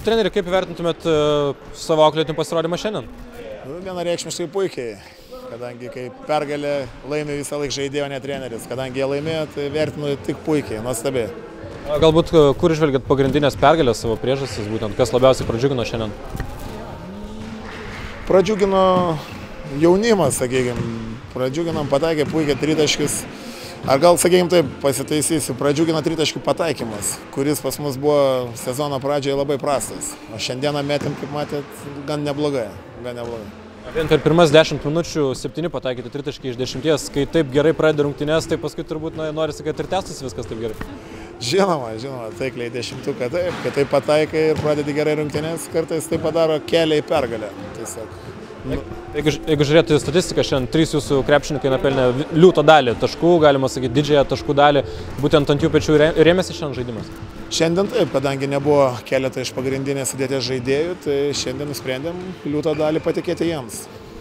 treneri, kaip įvertintumėt savo auklėtinių pasirodymą šiandien? Vienareikšmiškai puikiai, kadangi kai pergalė laimi visą laiką žaidėjo, ne treneris. Kadangi jie laimėjo, tai vertinu tik puikiai, nuostabiai. Galbūt kur išvelgiat pagrindinės pergalės savo priežastis, būtent kas labiausiai pradžiugino šiandien? Pradžiugino jaunimas, sakykime. Pradžiuginom pataikė puikiai tritaškius. Ar gal, sakykime taip, pasitaisysiu, pradžiugino tritaškių pataikymas, kuris pas mus buvo sezono pradžioje labai prastas. O šiandieną metėm, kaip matėt, gan neblogai. Vien per pirmas 10 minučių 7 pataikyti tritaškiai iš 10, kai taip gerai pradeda rungtynes, tai paskui turbūt norisi, kad ir tęstųsi viskas taip gerai. Žinoma, taikliai 10-tuką taip, kai taip pataikai ir pradedi gerai rungtynes, kartais tai padaro kelią į pergalę. Tiesiog. Jeigu žiūrėtų į statistiką, šiandien 3 jūsų krepšininkai napelnė liūto dalį taškų, galima sakyti didžiąją taškų dalį, būtent ant jų pečių rėmėsi šiandien žaidimas? Šiandien taip, kadangi nebuvo keletą iš pagrindinės sudėties žaidėjų, tai šiandien nusprendėm liūto dalį patikėti jiems.